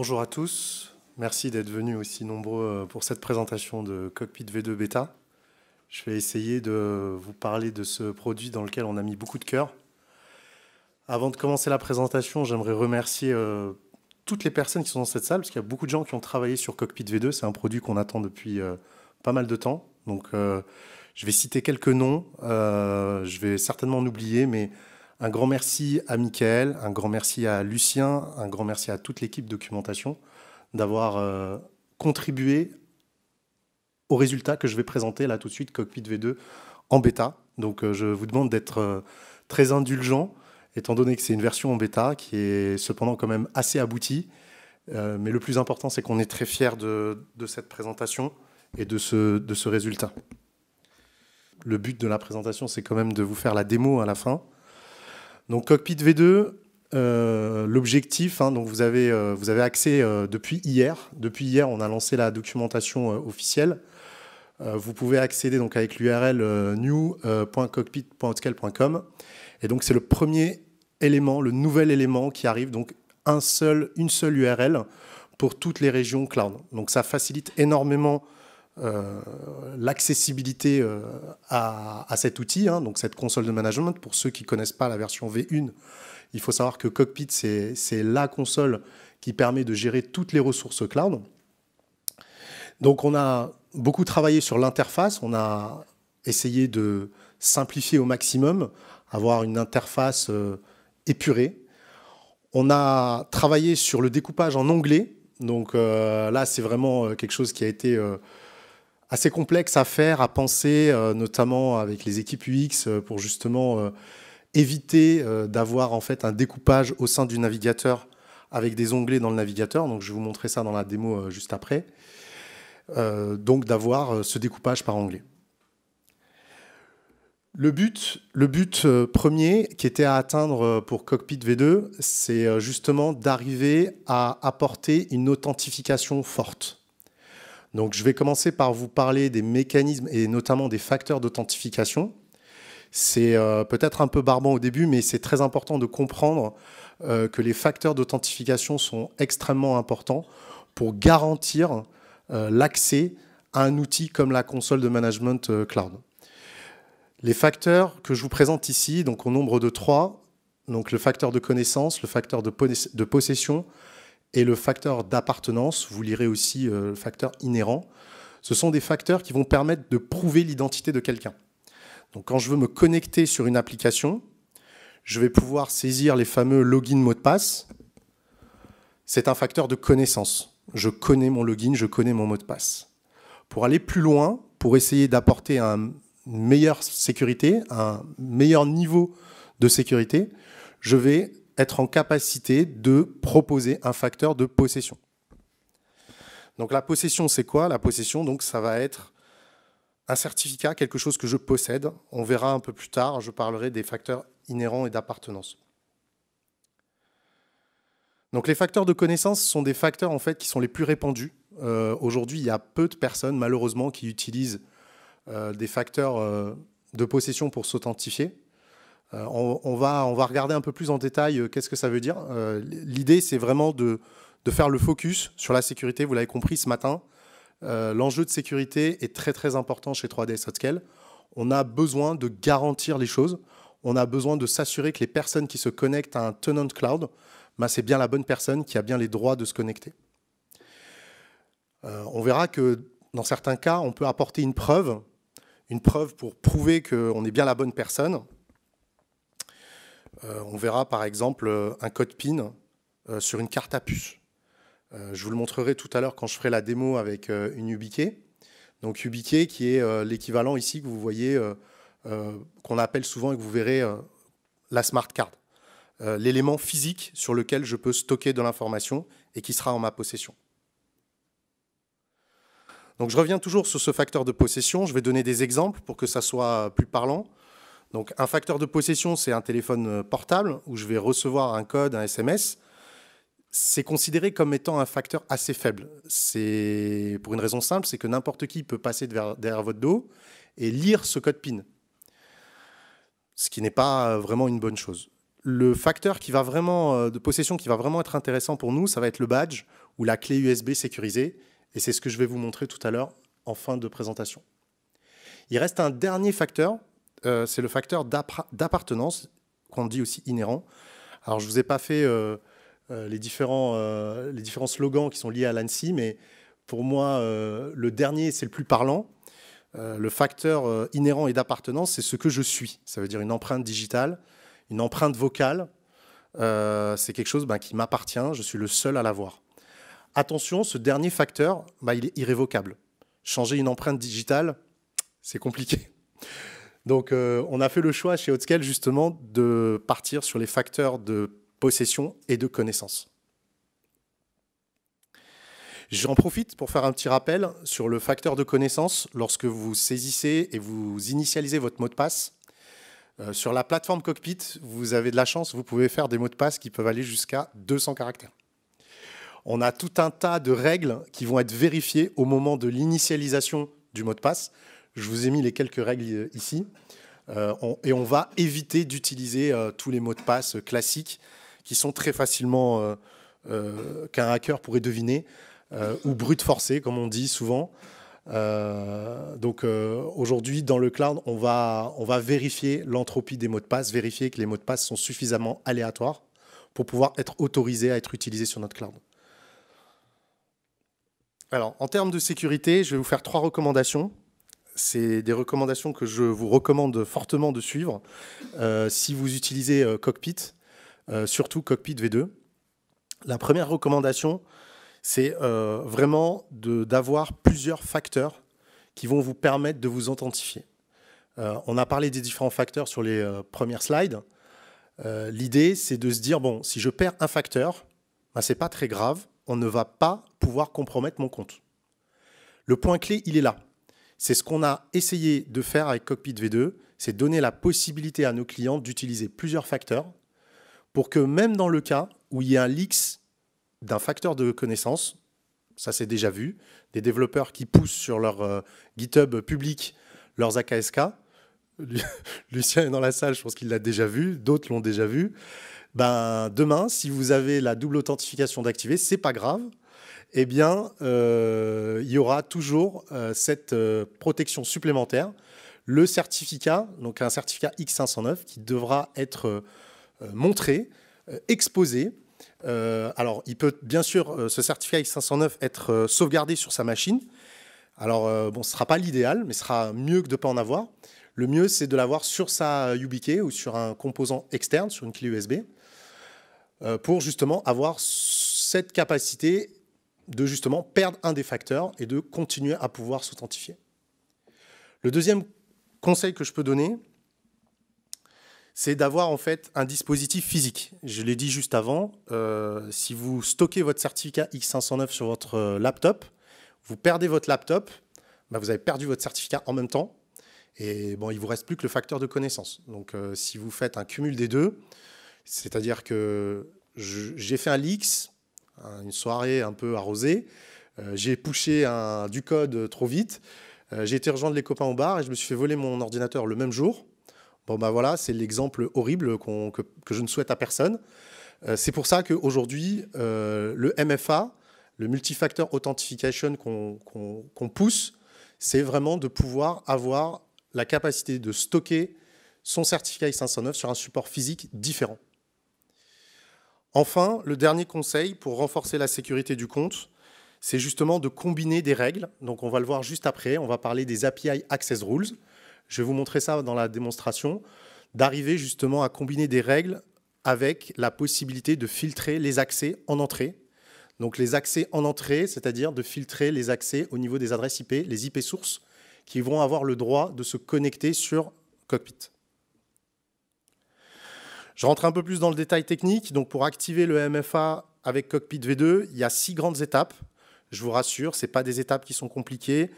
Bonjour à tous, merci d'être venus aussi nombreux pour cette présentation de Cockpit V2 Beta. Je vais essayer de vous parler de ce produit dans lequel on a mis beaucoup de cœur. Avant de commencer la présentation, j'aimerais remercier toutes les personnes qui sont dans cette salle, parce qu'il y a beaucoup de gens qui ont travaillé sur Cockpit V2. C'est un produit qu'on attend depuis pas mal de temps. Donc je vais citer quelques noms, je vais certainement en oublier, mais un grand merci à Mickaël, un grand merci à Lucien, un grand merci à toute l'équipe documentation d'avoir contribué au résultat que je vais présenter là tout de suite, Cockpit V2 en bêta. Donc je vous demande d'être très indulgent, étant donné que c'est une version en bêta qui est cependant quand même assez aboutie. Mais le plus important, c'est qu'on est très fiers de cette présentation et de ce résultat. Le but de la présentation, c'est quand même de vous faire la démo à la fin. Donc Cockpit V2, l'objectif, donc vous avez accès depuis hier. Depuis hier, on a lancé la documentation officielle. Vous pouvez accéder donc avec l'URL new.cockpit.outscale.com. Et donc c'est le premier élément, le nouvel élément qui arrive, donc une seule URL pour toutes les régions cloud. Donc ça facilite énormément l'accessibilité à cet outil, donc cette console de management. Pour ceux qui ne connaissent pas la version V1, il faut savoir que Cockpit, c'est la console qui permet de gérer toutes les ressources cloud. Donc on a beaucoup travaillé sur l'interface, on a essayé de simplifier au maximum, avoir une interface épurée. On a travaillé sur le découpage en onglets, donc là c'est vraiment quelque chose qui a été assez complexe à faire, à penser, notamment avec les équipes UX, pour justement éviter d'avoir en fait un découpage au sein du navigateur avec des onglets dans le navigateur. Donc je vais vous montrer ça dans la démo juste après. Donc d'avoir ce découpage par onglet. Le but premier qui était à atteindre pour Cockpit V2, c'est justement d'arriver à apporter une authentification forte. Donc je vais commencer par vous parler des mécanismes et notamment des facteurs d'authentification. C'est peut-être un peu barbant au début, mais c'est très important de comprendre que les facteurs d'authentification sont extrêmement importants pour garantir l'accès à un outil comme la console de management cloud. Les facteurs que je vous présente ici, donc au nombre de 3, donc le facteur de connaissance, le facteur de possession et le facteur d'appartenance, vous lirez aussi le facteur inhérent, ce sont des facteurs qui vont permettre de prouver l'identité de quelqu'un. Donc quand je veux me connecter sur une application, je vais pouvoir saisir les fameux login mot de passe. C'est un facteur de connaissance. Je connais mon login, je connais mon mot de passe. Pour aller plus loin, pour essayer d'apporter une meilleure sécurité, un meilleur niveau de sécurité, je vais être en capacité de proposer un facteur de possession. Donc la possession, c'est quoi? La possession, donc, ça va être un certificat, quelque chose que je possède. On verra un peu plus tard, je parlerai des facteurs inhérents et d'appartenance. Donc les facteurs de connaissance sont des facteurs en fait, qui sont les plus répandus. Aujourd'hui, il y a peu de personnes, malheureusement, qui utilisent des facteurs de possession pour s'authentifier. On va regarder un peu plus en détail qu'est-ce que ça veut dire. L'idée, c'est vraiment de faire le focus sur la sécurité. Vous l'avez compris ce matin, l'enjeu de sécurité est très très important chez 3ds Outscale. On a besoin de garantir les choses. On a besoin de s'assurer que les personnes qui se connectent à un tenant cloud, c'est bien la bonne personne qui a bien les droits de se connecter. On verra que dans certains cas, on peut apporter une preuve pour prouver qu'on est bien la bonne personne. On verra par exemple un code PIN sur une carte à puce. Je vous le montrerai tout à l'heure quand je ferai la démo avec une YubiKey. Donc YubiKey qui est l'équivalent ici que vous voyez, qu'on appelle souvent et que vous verrez la smart card. L'élément physique sur lequel je peux stocker de l'information et qui sera en ma possession. Donc je reviens toujours sur ce facteur de possession. Je vais donner des exemples pour que ça soit plus parlant. Donc un facteur de possession, c'est un téléphone portable où je vais recevoir un code, un SMS. C'est considéré comme étant un facteur assez faible. C'est pour une raison simple, c'est que n'importe qui peut passer derrière votre dos et lire ce code PIN, ce qui n'est pas vraiment une bonne chose. le facteur qui va vraiment, de possession qui va vraiment être intéressant pour nous, ça va être le badge ou la clé USB sécurisée. Et c'est ce que je vais vous montrer tout à l'heure en fin de présentation. Il reste un dernier facteur, c'est le facteur d'appartenance, qu'on dit aussi inhérent. Alors, je ne vous ai pas fait les différents slogans qui sont liés à l'ANSI, mais pour moi, le dernier, c'est le plus parlant. Le facteur inhérent et d'appartenance, c'est ce que je suis. Ça veut dire une empreinte digitale, une empreinte vocale. C'est quelque chose qui m'appartient, je suis le seul à l'avoir. Attention, ce dernier facteur, il est irrévocable. Changer une empreinte digitale, c'est compliqué. Donc, on a fait le choix chez Hautscale, justement, de partir sur les facteurs de possession et de connaissance. J'en profite pour faire un petit rappel sur le facteur de connaissance. Lorsque vous saisissez et vous initialisez votre mot de passe, sur la plateforme Cockpit, vous avez de la chance, vous pouvez faire des mots de passe qui peuvent aller jusqu'à 200 caractères. On a tout un tas de règles qui vont être vérifiées au moment de l'initialisation du mot de passe. Je vous ai mis les quelques règles ici. Et on va éviter d'utiliser tous les mots de passe classiques qui sont très facilement qu'un hacker pourrait deviner, ou brute forcée, comme on dit souvent. Donc aujourd'hui, dans le cloud, on va vérifier l'entropie des mots de passe, vérifier que les mots de passe sont suffisamment aléatoires pour pouvoir être autorisés à être utilisés sur notre cloud. Alors, en termes de sécurité, je vais vous faire 3 recommandations. C'est des recommandations que je vous recommande fortement de suivre si vous utilisez Cockpit, surtout Cockpit V2. La première recommandation, c'est vraiment d'avoir plusieurs facteurs qui vont vous permettre de vous authentifier. On a parlé des différents facteurs sur les premières slides. L'idée, c'est de se dire, bon, si je perds un facteur, ce n'est pas très grave, on ne va pas pouvoir compromettre mon compte. Le point clé, il est là. C'est ce qu'on a essayé de faire avec Cockpit V2, c'est donner la possibilité à nos clients d'utiliser plusieurs facteurs pour que même dans le cas où il y a un leaks d'un facteur de connaissance, ça c'est déjà vu, des développeurs qui poussent sur leur GitHub public leurs AKSK, Lucien est dans la salle, je pense qu'il l'a déjà vu, d'autres l'ont déjà vu, demain, si vous avez la double authentification d'activer, c'est pas grave, eh bien, il y aura toujours cette protection supplémentaire, le certificat, donc un certificat X509 qui devra être montré, exposé. Alors, il peut bien sûr, ce certificat X509 être sauvegardé sur sa machine. Alors, bon, ce ne sera pas l'idéal, mais ce sera mieux que de ne pas en avoir. Le mieux, c'est de l'avoir sur sa YubiKey ou sur un composant externe, sur une clé USB, pour justement avoir cette capacité de justement perdre un des facteurs et de continuer à pouvoir s'authentifier. Le deuxième conseil que je peux donner, c'est d'avoir en fait un dispositif physique. Je l'ai dit juste avant, si vous stockez votre certificat X509 sur votre laptop, vous perdez votre laptop, vous avez perdu votre certificat en même temps, et bon, il ne vous reste plus que le facteur de connaissance. Donc si vous faites un cumul des deux, c'est-à-dire que j'ai fait un leaks, une soirée un peu arrosée, j'ai pushé du code trop vite, j'ai été rejoindre les copains au bar et je me suis fait voler mon ordinateur le même jour. Bon voilà, c'est l'exemple horrible que je ne souhaite à personne. C'est pour ça qu'aujourd'hui, le MFA, le Multi-Factor Authentication qu'on pousse, c'est vraiment de pouvoir avoir la capacité de stocker son certificat X509 sur un support physique différent. Enfin, le dernier conseil pour renforcer la sécurité du compte, c'est justement de combiner des règles. Donc on va le voir juste après, on va parler des API Access Rules. Je vais vous montrer ça dans la démonstration, d'arriver justement à combiner des règles avec la possibilité de filtrer les accès en entrée. Donc les accès en entrée, c'est-à-dire de filtrer les accès au niveau des adresses IP, les IP sources, qui vont avoir le droit de se connecter sur Cockpit. Je rentre un peu plus dans le détail technique. Donc pour activer le MFA avec Cockpit V2, il y a 6 grandes étapes. Je vous rassure, ce n'est pas des étapes qui sont compliquées.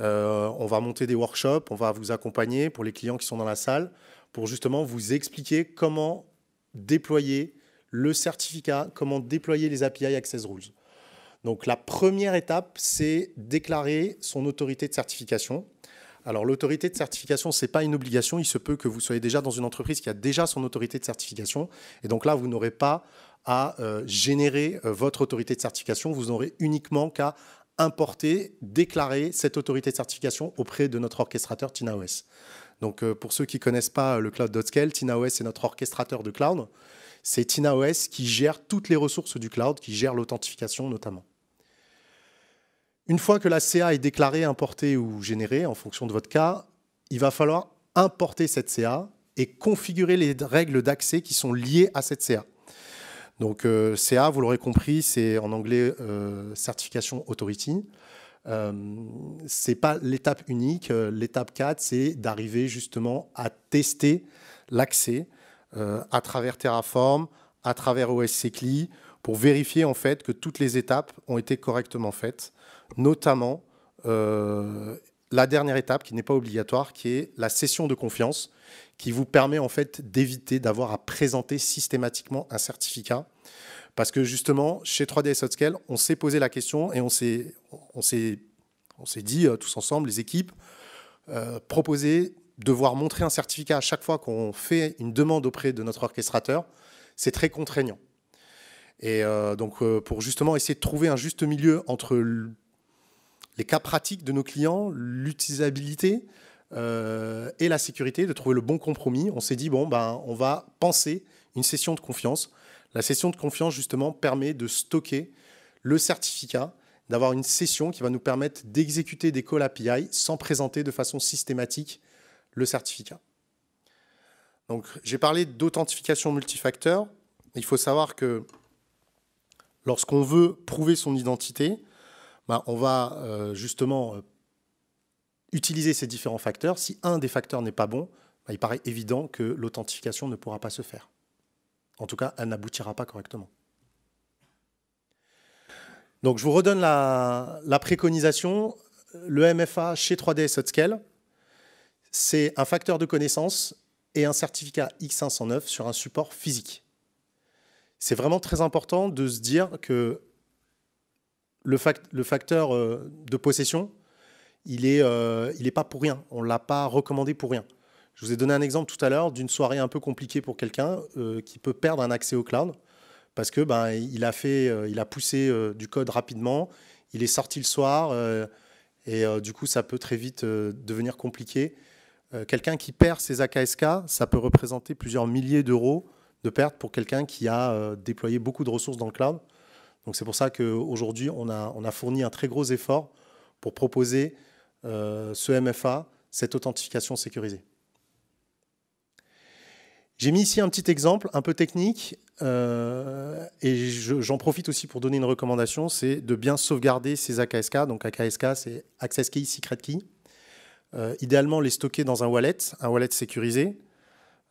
On va monter des workshops, on va vous accompagner pour les clients qui sont dans la salle, pour justement vous expliquer comment déployer le certificat, comment déployer les API Access Rules. Donc la première étape, c'est déclarer son autorité de certification. Alors, l'autorité de certification, ce n'est pas une obligation. Il se peut que vous soyez déjà dans une entreprise qui a déjà son autorité de certification. Et donc là, vous n'aurez pas à générer votre autorité de certification. Vous n'aurez uniquement qu'à importer, déclarer cette autorité de certification auprès de notre orchestrateur TinaOS. Donc, pour ceux qui ne connaissent pas le Cloud.scale, TinaOS, c'est notre orchestrateur de cloud. C'est TinaOS qui gère toutes les ressources du cloud, qui gère l'authentification notamment. Une fois que la CA est déclarée, importée ou générée, en fonction de votre cas, il va falloir importer cette CA et configurer les règles d'accès qui sont liées à cette CA. Donc CA, vous l'aurez compris, c'est en anglais Certification Authority. Ce n'est pas l'étape unique. L'étape 4, c'est d'arriver justement à tester l'accès à travers Terraform, à travers OSCLI, pour vérifier en fait que toutes les étapes ont été correctement faites, notamment la dernière étape qui n'est pas obligatoire, qui est la session de confiance, qui vous permet en fait d'éviter d'avoir à présenter systématiquement un certificat. Parce que justement, chez 3DS Hotscale, on s'est posé la question et on s'est dit tous ensemble, les équipes, proposer devoir montrer un certificat à chaque fois qu'on fait une demande auprès de notre orchestrateur, c'est très contraignant. Et donc, pour justement essayer de trouver un juste milieu entre les cas pratiques de nos clients, l'utilisabilité et la sécurité, de trouver le bon compromis, on s'est dit, bon, ben, on va penser une session de confiance. La session de confiance, justement, permet de stocker le certificat, d'avoir une session qui va nous permettre d'exécuter des calls API sans présenter de façon systématique le certificat. Donc, j'ai parlé d'authentification multifacteur. Il faut savoir que lorsqu'on veut prouver son identité, ben, on va justement utiliser ces différents facteurs. Si un des facteurs n'est pas bon, ben, il paraît évident que l'authentification ne pourra pas se faire. En tout cas, elle n'aboutira pas correctement. Donc, je vous redonne la préconisation. Le MFA chez 3DS Hotscale, c'est un facteur de connaissance et un certificat X509 sur un support physique. C'est vraiment très important de se dire que le facteur de possession, il est pas pour rien. On ne l'a pas recommandé pour rien. Je vous ai donné un exemple tout à l'heure d'une soirée un peu compliquée pour quelqu'un qui peut perdre un accès au cloud parce que ben, il a poussé du code rapidement, il est sorti le soir et du coup, ça peut très vite devenir compliqué. Quelqu'un qui perd ses AKSK, ça peut représenter plusieurs milliers d'euros de pertes pour quelqu'un qui a déployé beaucoup de ressources dans le cloud. Donc c'est pour ça qu'aujourd'hui, on a fourni un très gros effort pour proposer ce MFA, cette authentification sécurisée. J'ai mis ici un petit exemple un peu technique et j'en profite aussi pour donner une recommandation, c'est de bien sauvegarder ces AKSK. Donc AKSK, c'est Access Key, Secret Key. Idéalement, les stocker dans un wallet sécurisé.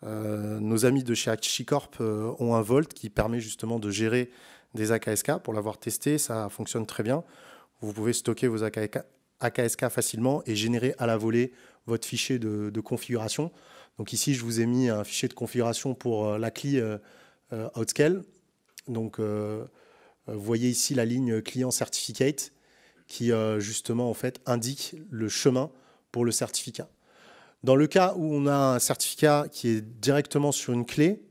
Nos amis de chez HashiCorp ont un Vault qui permet justement de gérer des AKSK. Pour l'avoir testé, ça fonctionne très bien. Vous pouvez stocker vos AKSK facilement et générer à la volée votre fichier de configuration. Donc ici, je vous ai mis un fichier de configuration pour la CLI Hotscale. Donc, vous voyez ici la ligne client certificate qui justement en fait indique le chemin pour le certificat. Dans le cas où on a un certificat qui est directement sur une clé,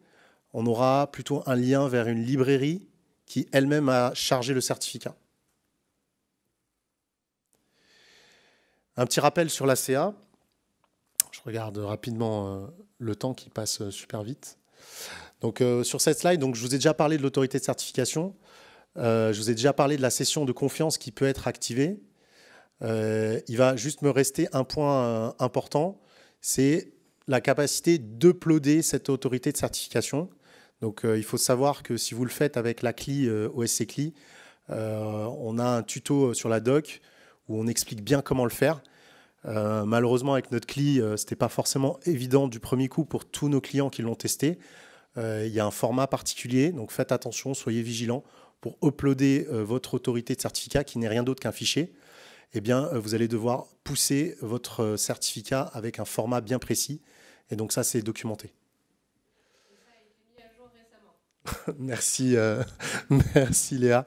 on aura plutôt un lien vers une librairie qui elle-même a chargé le certificat. Un petit rappel sur la CA. Je regarde rapidement le temps qui passe super vite. Donc, sur cette slide, donc, je vous ai déjà parlé de l'autorité de certification. Je vous ai déjà parlé de la session de confiance qui peut être activée. Il va juste me rester un point important, c'est la capacité d'uploader cette autorité de certification. Donc, il faut savoir que si vous le faites avec la CLI OSCLI, on a un tuto sur la doc où on explique bien comment le faire. Malheureusement, avec notre CLI, ce n'était pas forcément évident du premier coup pour tous nos clients qui l'ont testé. Il y a un format particulier, donc faites attention, soyez vigilants pour uploader votre autorité de certificat qui n'est rien d'autre qu'un fichier. Eh bien, vous allez devoir pousser votre certificat avec un format bien précis. Et donc ça, c'est documenté. Et ça a été mis à jour récemment. Merci, merci Léa.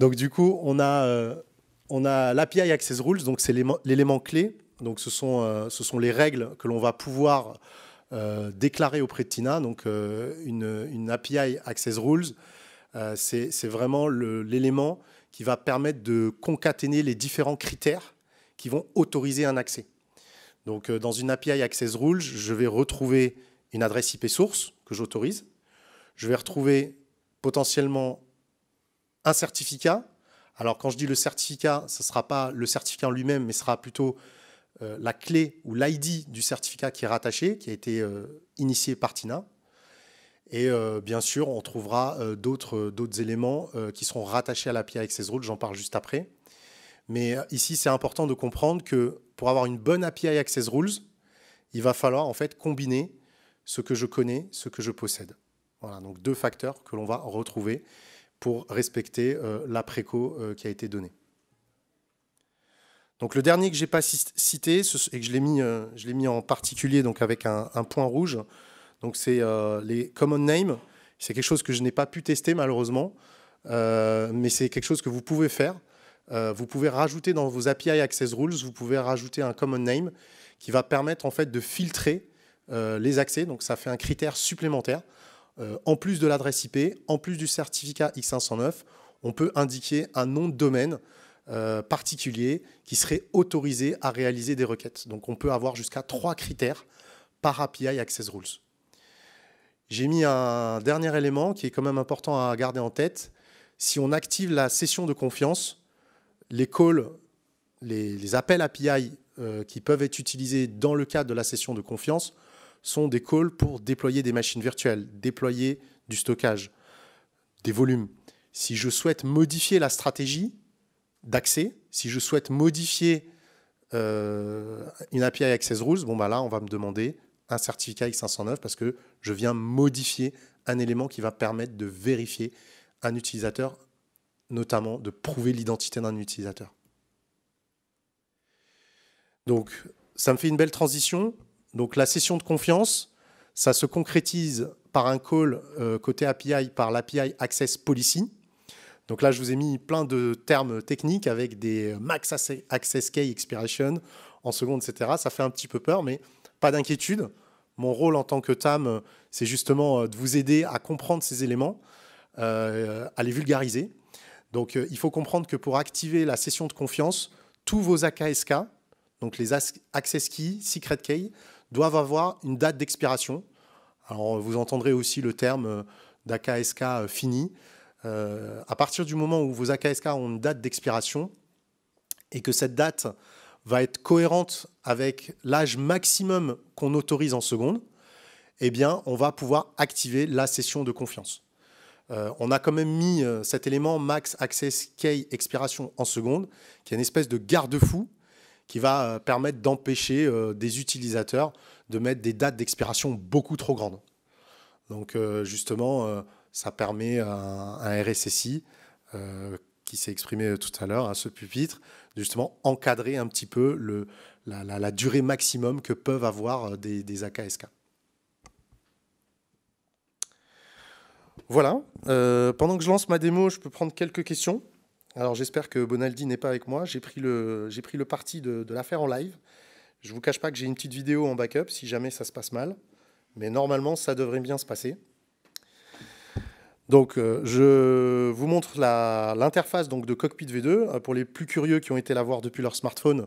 Donc du coup, on a l'API Access Rules, donc c'est l'élément clé. Donc, ce sont les règles que l'on va pouvoir déclarer auprès de Tina. Donc, une API Access Rules, c'est vraiment l'élément qui va permettre de concaténer les différents critères qui vont autoriser un accès. Donc, dans une API Access Rules, je vais retrouver une adresse IP source que j'autorise. Je vais retrouver potentiellement un certificat. Alors, quand je dis le certificat, ce ne sera pas le certificat en lui-même, mais ce sera plutôt la clé ou l'ID du certificat qui est rattaché, qui a été initié par Tina. Et bien sûr, on trouvera d'autres éléments qui seront rattachés à l'API Access Rules. J'en parle juste après. Mais ici, c'est important de comprendre que pour avoir une bonne API Access Rules, il va falloir en fait combiner ce que je connais, ce que je possède. Voilà, donc 2 facteurs que l'on va retrouver pour respecter la préco qui a été donnée. Donc le dernier que je n'ai pas cité et que je l'ai mis en particulier donc avec un point rouge, donc c'est les common names. C'est quelque chose que je n'ai pas pu tester malheureusement, mais c'est quelque chose que vous pouvez faire. Vous pouvez rajouter dans vos API Access Rules, vous pouvez rajouter un common name qui va permettre en fait de filtrer les accès. Donc ça fait un critère supplémentaire. En plus de l'adresse IP, en plus du certificat X509, on peut indiquer un nom de domaine particulier qui serait autorisé à réaliser des requêtes. Donc on peut avoir jusqu'à 3 critères par API Access Rules. J'ai mis un dernier élément qui est quand même important à garder en tête. Si on active la session de confiance, les calls, les appels API qui peuvent être utilisés dans le cadre de la session de confiance sont des calls pour déployer des machines virtuelles, déployer du stockage, des volumes. Si je souhaite modifier la stratégie d'accès, si je souhaite modifier une API Access Rules, bon, bah là, on va me demander un certificat X509 parce que je viens modifier un élément qui va permettre de vérifier un utilisateur, notamment de prouver l'identité d'un utilisateur. Donc, ça me fait une belle transition. Donc, la session de confiance, ça se concrétise par un call côté API par l'API Access Policy. Donc là, je vous ai mis plein de termes techniques avec des max access key expiration en secondes, etc. Ça fait un petit peu peur, mais pas d'inquiétude. Mon rôle en tant que TAM, c'est justement de vous aider à comprendre ces éléments, à les vulgariser. Donc, il faut comprendre que pour activer la session de confiance, tous vos AKSK, donc les access keys, secret key, doivent avoir une date d'expiration. Alors, vous entendrez aussi le terme d'AKSK fini. À partir du moment où vos AKSK ont une date d'expiration et que cette date va être cohérente avec l'âge maximum qu'on autorise en secondes, eh bien, on va pouvoir activer la session de confiance. On a quand même mis cet élément max access key expiration en secondes, qui est une espèce de garde-fou qui va permettre d'empêcher des utilisateurs de mettre des dates d'expiration beaucoup trop grandes. Donc, justement, ça permet à un RSSI qui s'est exprimé tout à l'heure, à ce pupitre, de justement encadrer un petit peu la durée maximum que peuvent avoir des AKSK. Voilà. Pendant que je lance ma démo, je peux prendre quelques questions. Alors j'espère que Bonaldi n'est pas avec moi. J'ai pris le parti de la faire en live. Je ne vous cache pas que j'ai une petite vidéo en backup si jamais ça se passe mal. Mais normalement, ça devrait bien se passer. Donc, je vous montre l'interface de Cockpit V2. Pour les plus curieux qui ont été la voir depuis leur smartphone,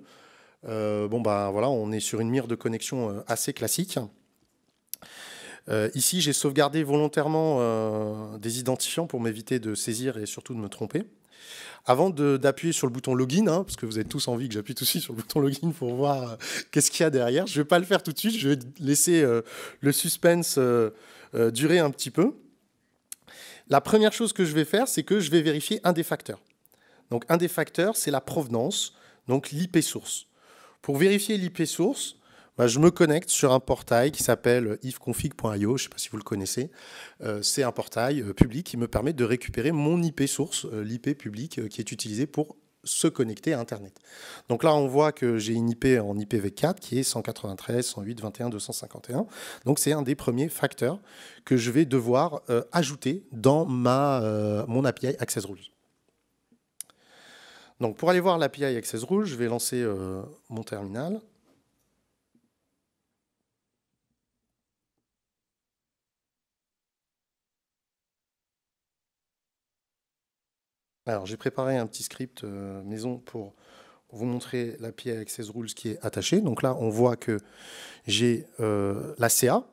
bon, bah, voilà, on est sur une mire de connexion assez classique. Ici, j'ai sauvegardé volontairement des identifiants pour m'éviter de saisir et surtout de me tromper. Avant d'appuyer sur le bouton login, parce que vous avez tous envie que j'appuie tout de suite sur le bouton login pour voir qu'est-ce qu'il y a derrière, je ne vais pas le faire tout de suite, je vais laisser le suspense durer un petit peu. La première chose que je vais faire, c'est que je vais vérifier un des facteurs. Donc un des facteurs, c'est la provenance, donc l'IP source. Pour vérifier l'IP source, bah, je me connecte sur un portail qui s'appelle ifconfig.io, je ne sais pas si vous le connaissez. C'est un portail public qui me permet de récupérer mon IP source, l'IP public qui est utilisé pour se connecter à Internet. Donc là, on voit que j'ai une IP en IPv4 qui est 193.108.21.251. Donc c'est un des premiers facteurs que je vais devoir ajouter dans mon API Access Rules. Donc pour aller voir l'API Access Rules, je vais lancer mon terminal. Alors, j'ai préparé un petit script maison pour vous montrer l'API Access Rules qui est attaché. Donc là, on voit que j'ai la CA,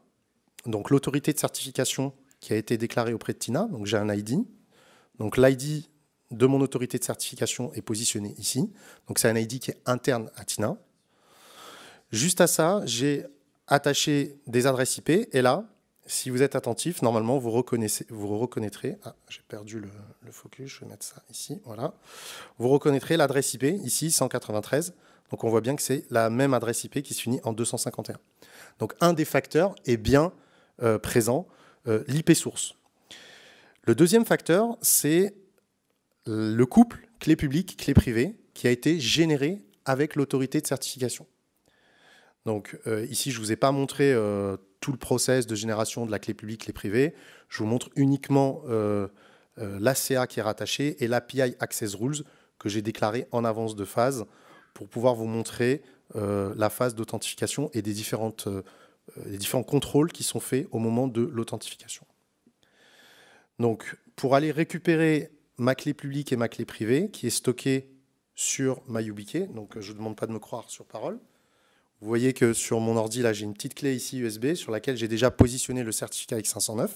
donc l'autorité de certification qui a été déclarée auprès de Tina. Donc j'ai un ID. Donc l'ID de mon autorité de certification est positionné ici. Donc c'est un ID qui est interne à Tina. Juste à ça, j'ai attaché des adresses IP. Et là, si vous êtes attentif, normalement, vous reconnaîtrez... Ah, j'ai perdu le focus, je vais mettre ça ici. Voilà. Vous reconnaîtrez l'adresse IP, ici, 193. Donc on voit bien que c'est la même adresse IP qui se finit en 251. Donc un des facteurs est bien présent, l'IP source. Le deuxième facteur, c'est le couple clé publique, clé privée, qui a été généré avec l'autorité de certification. Donc ici, je ne vous ai pas montré tout le process de génération de la clé publique, clé privée. Je vous montre uniquement l'ACA qui est rattachée et l'API Access Rules que j'ai déclaré en avance de phase pour pouvoir vous montrer la phase d'authentification et les différents contrôles qui sont faits au moment de l'authentification. Donc, pour aller récupérer ma clé publique et ma clé privée, qui est stockée sur ma YubiKey, donc je ne demande pas de me croire sur parole. Vous voyez que sur mon ordi, là, j'ai une petite clé ici USB sur laquelle j'ai déjà positionné le certificat X509.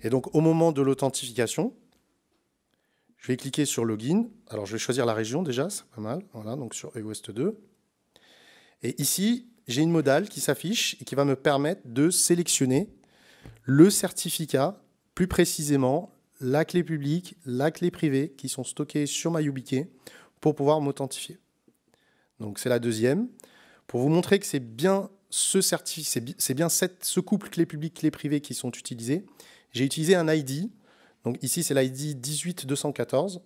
Et donc, au moment de l'authentification, je vais cliquer sur Login. Alors, je vais choisir la région déjà, c'est pas mal. Voilà, donc sur EOST 2. Et ici, j'ai une modale qui s'affiche et qui va me permettre de sélectionner le certificat, plus précisément la clé publique, la clé privée, qui sont stockées sur ma YubiKey pour pouvoir m'authentifier. Donc, c'est la deuxième. Pour vous montrer que c'est bien ce couple clé publique, clé privée qui sont utilisés, j'ai utilisé un ID. Donc ici, c'est l'ID 18214,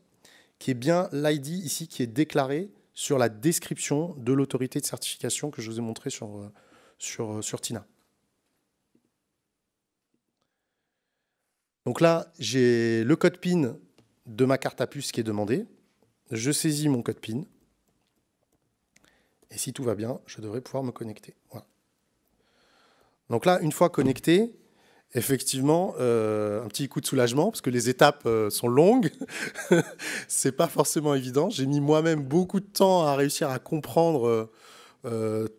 qui est bien l'ID ici qui est déclaré sur la description de l'autorité de certification que je vous ai montré sur Tina. Donc là, j'ai le code PIN de ma carte à puce qui est demandé. Je saisis mon code PIN. Et si tout va bien, je devrais pouvoir me connecter. Voilà. Donc là, une fois connecté, effectivement, un petit coup de soulagement, parce que les étapes sont longues. C'est pas forcément évident. J'ai mis moi-même beaucoup de temps à réussir à comprendre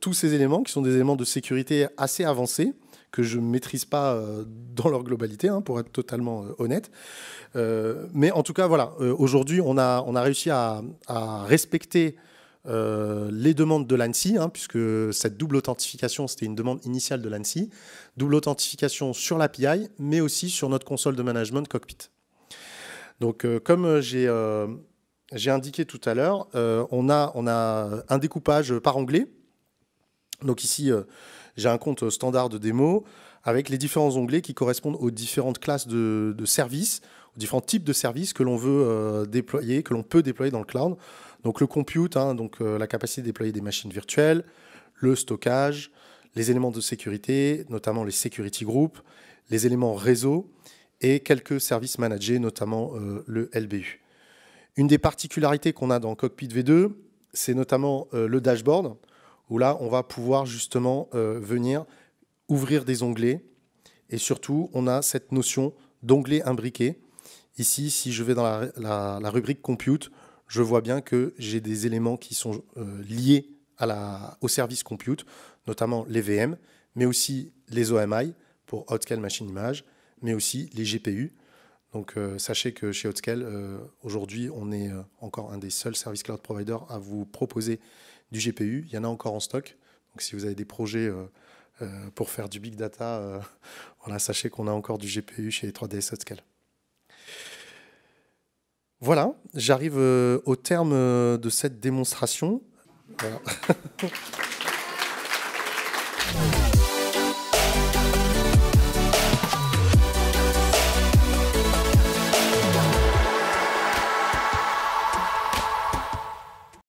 tous ces éléments, qui sont des éléments de sécurité assez avancés, que je ne maîtrise pas dans leur globalité, hein, pour être totalement honnête. Mais en tout cas, voilà, aujourd'hui, on a réussi à respecter les demandes de l'ANSSI, hein, puisque cette double authentification, c'était une demande initiale de l'ANSSI, double authentification sur l'API, mais aussi sur notre console de management Cockpit. Donc, comme j'ai indiqué tout à l'heure, on a un découpage par onglet. Donc ici, j'ai un compte standard de démo avec les différents onglets qui correspondent aux différentes classes de services, aux différents types de services que l'on veut déployer, que l'on peut déployer dans le cloud. Donc le compute, hein, donc la capacité de déployer des machines virtuelles, le stockage, les éléments de sécurité, notamment les security groups, les éléments réseau et quelques services managés, notamment le LBU. Une des particularités qu'on a dans Cockpit V2, c'est notamment le dashboard, où là, on va pouvoir justement venir ouvrir des onglets. Et surtout, on a cette notion d'onglet imbriqué. Ici, si je vais dans la rubrique Compute, je vois bien que j'ai des éléments qui sont liés au service Compute, notamment les VM, mais aussi les OMI pour Outscale Machine Image, mais aussi les GPU. Donc sachez que chez Outscale, aujourd'hui, on est encore un des seuls service cloud providers à vous proposer du GPU. Il y en a encore en stock. Donc si vous avez des projets pour faire du big data, voilà, sachez qu'on a encore du GPU chez 3DS Outscale. Voilà, j'arrive au terme de cette démonstration. Voilà.